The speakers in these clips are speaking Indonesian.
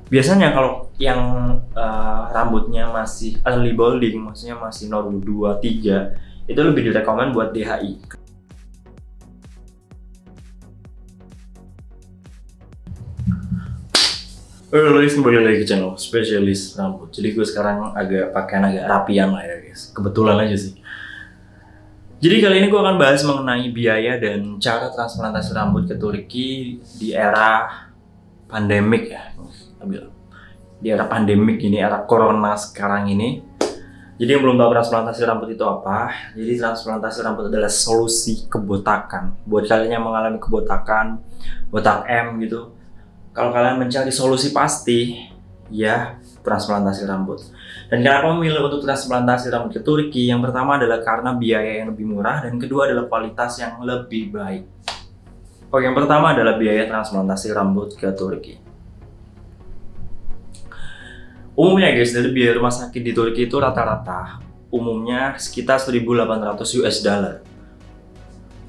Biasanya kalau yang rambutnya masih early balding, maksudnya masih nomor 2, 3, itu lebih direkomend buat DHI. Guys, kembali lagi ke channel spesialis rambut. Jadi gue sekarang pakaian agak rapian lah ya guys. Kebetulan aja sih. Jadi kali ini gue akan bahas mengenai biaya dan cara transplantasi rambut ke Turki di era pandemik ya. Di era pandemik ini, era corona sekarang ini. Jadi yang belum tahu transplantasi rambut itu apa, jadi transplantasi rambut adalah solusi kebotakan. Buat kalian yang mengalami kebotakan, botak M gitu, kalau kalian mencari solusi pasti, ya transplantasi rambut. Dan kenapa memilih untuk transplantasi rambut ke Turki? Yang pertama adalah karena biaya yang lebih murah, dan kedua adalah kualitas yang lebih baik. Oke, yang pertama adalah biaya transplantasi rambut ke Turki. Umumnya guys, dari biaya rumah sakit di Turki itu rata-rata umumnya sekitar 1.800 US dollar.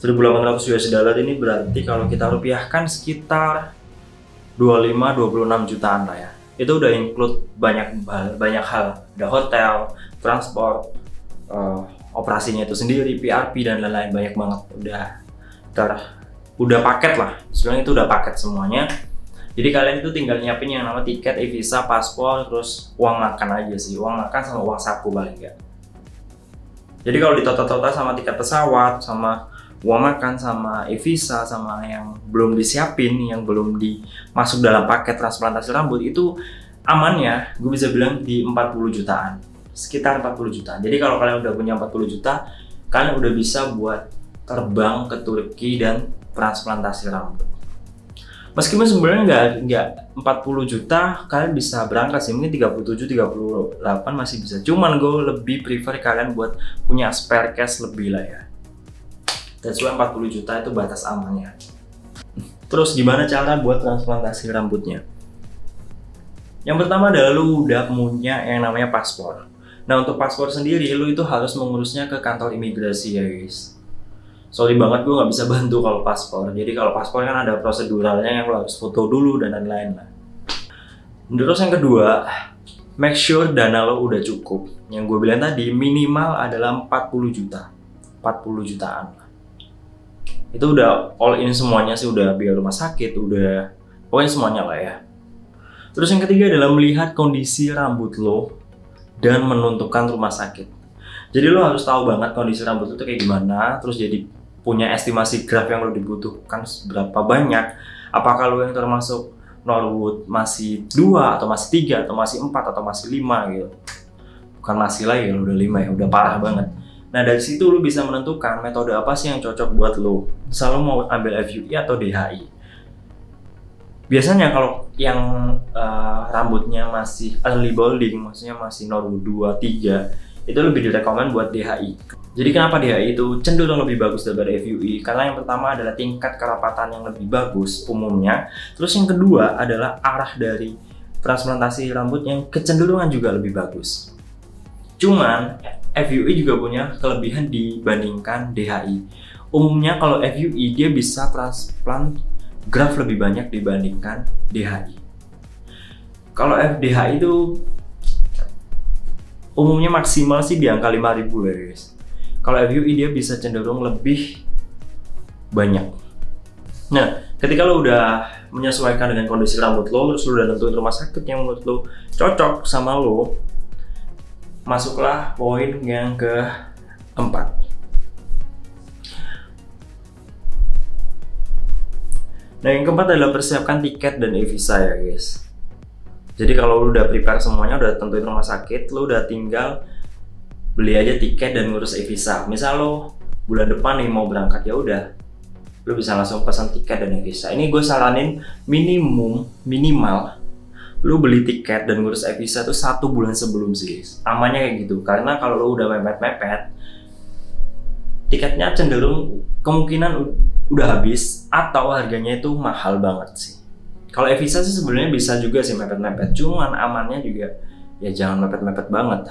1.800 US dollar ini berarti kalau kita rupiahkan sekitar 25-26 jutaan lah ya. Itu udah include banyak hal, ada hotel, transport, operasinya itu sendiri, PRP dan lain-lain, banyak banget. Udah paket lah, sebenarnya itu udah paket semuanya. Jadi kalian itu tinggal nyiapin yang nama tiket, e-visa, paspor, terus uang makan aja sih. Uang makan sama uang saku paling enggak. Jadi kalau ditotal-total sama tiket pesawat, sama uang makan, sama e-visa, sama yang belum disiapin, yang belum dimasuk dalam paket transplantasi rambut, itu amannya gue bisa bilang di 40 jutaan. Sekitar 40 jutaan. Jadi kalau kalian udah punya 40 juta, kalian udah bisa buat terbang ke Turki dan transplantasi rambut. Meskipun sebenarnya nggak 40 juta kalian bisa berangkat sih, mungkin 37-38 masih bisa. Cuman gue lebih prefer kalian buat punya spare cash lebih lah ya. That's why 40 juta itu batas amannya. Terus gimana cara buat transplantasi rambutnya? Yang pertama adalah lu udah punya yang namanya paspor. Nah untuk paspor sendiri lu itu harus mengurusnya ke kantor imigrasi ya guys. Sorry banget gue nggak bisa bantu kalau paspor. Jadi kalau paspor kan ada proseduralnya yang lo harus foto dulu dan lain-lain lah. Terus yang kedua, make sure dana lo udah cukup. Yang gue bilang tadi minimal adalah 40 juta, 40 jutaan. Itu udah all in semuanya sih, udah biaya rumah sakit, udah pokoknya semuanya lah ya. Terus yang ketiga adalah melihat kondisi rambut lo dan menentukan rumah sakit. Jadi lo harus tahu banget kondisi rambut itu kayak gimana, terus jadi punya estimasi graf yang lo dibutuhkan berapa banyak. Apakah lo yang termasuk Norwood masih 2 atau masih 3 atau masih 4 atau masih 5 gitu. Bukan masih lagi, lo udah 5 ya, udah parah banget. Nah dari situ lo bisa menentukan metode apa sih yang cocok buat lo. Misal lo mau ambil FUI atau DHI. Biasanya kalau yang rambutnya masih early balding, maksudnya masih Norwood 2, 3, itu lebih direkomend buat DHI. Jadi kenapa DHI itu cenderung lebih bagus daripada FUI? Karena yang pertama adalah tingkat kerapatan yang lebih bagus umumnya. Terus yang kedua adalah arah dari transplantasi rambut yang kecenderungan juga lebih bagus. Cuman FUI juga punya kelebihan dibandingkan DHI. Umumnya kalau FUI dia bisa transplant graft lebih banyak dibandingkan DHI. Kalau DHI itu umumnya maksimal sih di angka 5.000 ya guys. Kalau FUI dia bisa cenderung lebih banyak. Nah, ketika lo udah menyesuaikan dengan kondisi rambut lo, terus lo udah nentuin rumah sakit yang menurut lo cocok sama lo, masuklah poin yang keempat. Nah, yang keempat adalah persiapkan tiket dan e-visa ya guys. Jadi kalau lu udah prepare semuanya, udah tentuin rumah sakit, lu udah tinggal beli aja tiket dan ngurus e-visa. Misal lo bulan depan nih mau berangkat, ya udah, lu bisa langsung pesan tiket dan e-visa. Ini gue saranin minimal lu beli tiket dan ngurus e-visa tuh 1 bulan sebelum sih. Amannya kayak gitu, karena kalau lu udah mepet-mepet, tiketnya cenderung kemungkinan udah habis atau harganya itu mahal banget sih. Kalau e-visa sih sebenarnya bisa juga sih mepet-mepet, cuman amannya juga ya jangan mepet-mepet banget.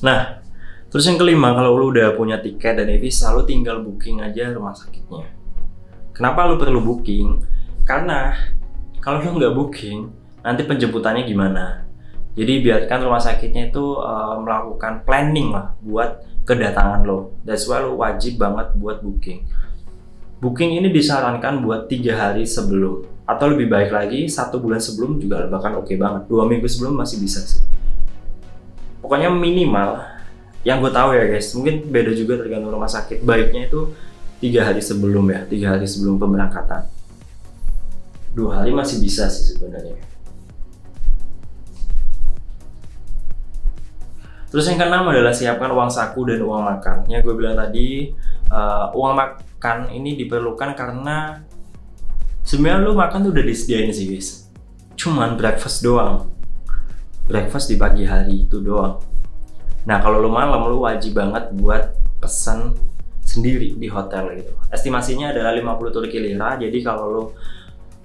Nah, terus yang kelima, kalau lu udah punya tiket dan e-visa, lu tinggal booking aja rumah sakitnya. Kenapa lu perlu booking? Karena kalau lu nggak booking, nanti penjemputannya gimana? Jadi biarkan rumah sakitnya itu melakukan planning lah buat kedatangan lo. That's why lo wajib banget buat booking. Booking ini disarankan buat 3 hari sebelum, atau lebih baik lagi 1 bulan sebelum juga bahkan oke banget. 2 minggu sebelum masih bisa sih. Pokoknya minimal, yang gue tahu ya guys, mungkin beda juga tergantung rumah sakit. Baiknya itu 3 hari sebelum ya, 3 hari sebelum pemberangkatan. 2 hari masih bisa sih sebenarnya. Terus yang keenam adalah siapkan uang saku dan uang makan. Ya gue bilang tadi, uang makan ini diperlukan karena sebenarnya lu makan tuh udah disediain sih guys. Cuman breakfast doang. Breakfast di pagi hari itu doang. Nah kalau lu malam lu wajib banget buat pesan sendiri di hotel gitu. Estimasinya adalah 50 Turki lira. Jadi kalau lu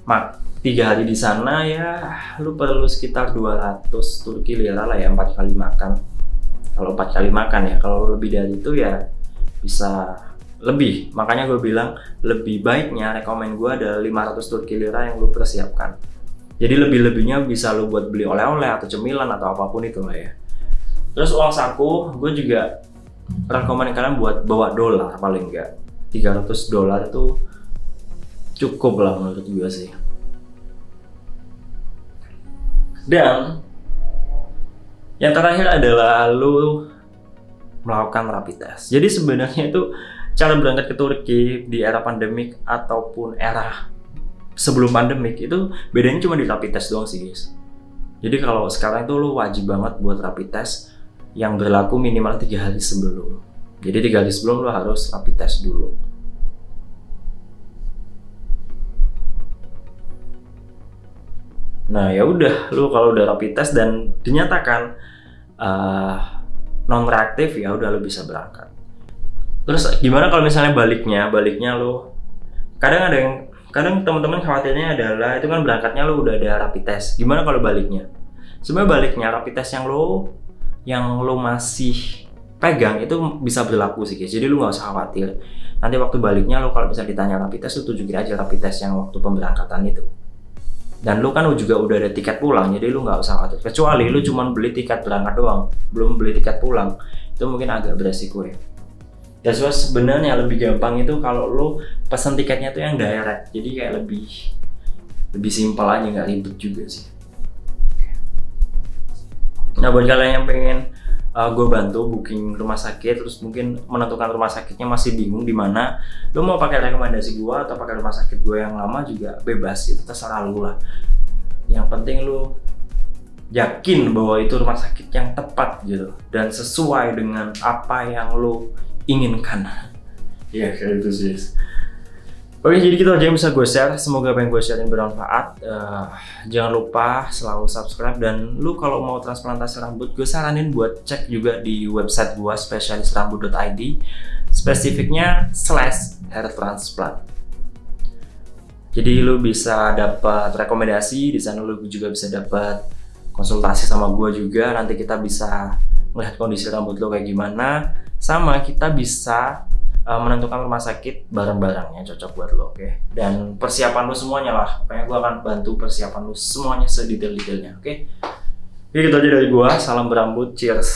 3 hari di sana ya lu perlu sekitar 200 Turki lira lah ya 4 kali makan. Kalau 4 kali makan ya, kalau lebih dari itu ya bisa lebih. Makanya gue bilang lebih baiknya rekomen gue adalah 500 Turki lira yang lu persiapkan. Jadi lebih-lebihnya bisa lu buat beli oleh-oleh atau cemilan atau apapun itu lah ya. Terus uang saku, gue juga rekomen kalian buat bawa dolar paling enggak. 300 dolar itu cukup lah menurut gue sih. Dan yang terakhir adalah lu melakukan rapid test. Jadi sebenarnya itu cara berangkat ke Turki di era pandemik ataupun era sebelum pandemik itu bedanya cuma di rapid test doang sih guys. Jadi kalau sekarang itu lu wajib banget buat rapid test yang berlaku minimal 3 hari sebelum. Jadi 3 hari sebelum lu harus rapid test dulu. Nah ya udah, lu kalau udah rapid test dan dinyatakan non reaktif ya udah lu bisa berangkat. Terus gimana kalau misalnya baliknya lu kadang teman-teman khawatirnya adalah itu kan berangkatnya lu udah ada rapid test. Gimana kalau baliknya? Sebenarnya baliknya rapid test yang lu masih pegang itu bisa berlaku sih guys. Jadi lu nggak usah khawatir. Nanti waktu baliknya lu kalau bisa ditanya rapid test lu tunjukin aja rapid test yang waktu pemberangkatan itu. Dan lu kan juga udah ada tiket pulang, jadi lu nggak usah khawatir. Kecuali lu cuma beli tiket berangkat doang, belum beli tiket pulang, itu mungkin agak beresiko ya. Dan sebenarnya lebih gampang itu kalau lu pesan tiketnya tuh yang direct, jadi kayak lebih simpel aja, nggak ribet juga sih. Nah buat kalian yang pengen gue bantu booking rumah sakit, terus mungkin menentukan rumah sakitnya masih bingung di mana, lo mau pakai rekomendasi gue atau pakai rumah sakit gue yang lama juga bebas, itu terserah lo lah. Yang penting lo yakin bahwa itu rumah sakit yang tepat gitu dan sesuai dengan apa yang lo inginkan. Ya kayak itu sih. Oke, jadi gitu aja yang bisa gue share. Semoga apa yang gue share ini bermanfaat. Jangan lupa selalu subscribe, dan lu kalau mau transplantasi rambut, gue saranin buat cek juga di website gue spesialisrambut.id, spesifiknya /hairtransplant. Jadi lu bisa dapat rekomendasi di sana, lu juga bisa dapat konsultasi sama gue juga. Nanti kita bisa melihat kondisi rambut lo kayak gimana, sama kita bisa menentukan rumah sakit bareng-bareng yang cocok buat lo, oke? Dan persiapan lo semuanya lah, pokoknya gue akan bantu persiapan lo semuanya sedetail-detailnya, oke? Jadi gitu aja dari gue, salam berambut, cheers!